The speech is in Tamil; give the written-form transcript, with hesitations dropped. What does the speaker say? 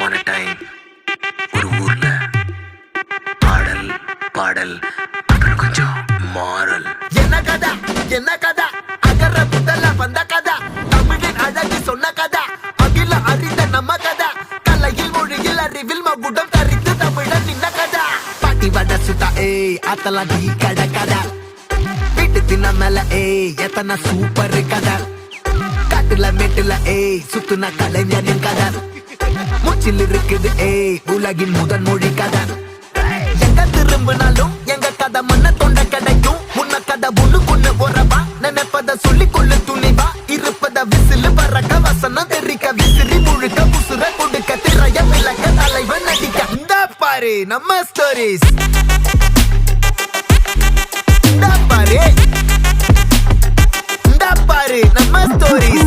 upon a time ஒரு ஊர்ல ஆடல் பாடல் அப்புறம் கொஞ்சம் மாறல். என்ன கதை அகர முதல்ல வந்த கதை, தமிழின் அழகு சொன்ன கதை, அகில அறிந்த நம்ம கதை, கலையில் மொழியில் அறிவில் மகுடம் தரித்து தமிழன் நின்ன கதை. பாட்டி வட சுட்டா அத்தலாம் டீ கடை கதை, வீட்டு தின்ன மேல எத்தனை சூப்பர் கதை, காட்டுல மேட்டுல சுத்துன கலைஞனின் கதை, மூச்சில் இருக்குது உலகின் முதன் மொழி கதை. எங்க திரும்பினாலும் எங்க கதை மண்ண தொண்ட கிடைக்கும், முன்ன கதை ஒண்ணு கொண்டு போறவா, நினைப்பத சொல்லி கொள்ளு துணிவா, இருப்பத விசிலு பறக்க வசனம் தெரிக்க விசிறி முழுக்க புசுர கொடுக்க திரைய விளக்க தலைவன் நடிக்க. இந்த பாரு நம்ம ஸ்டோரிஸ், இந்த பாரு நம்ம ஸ்டோரிஸ்.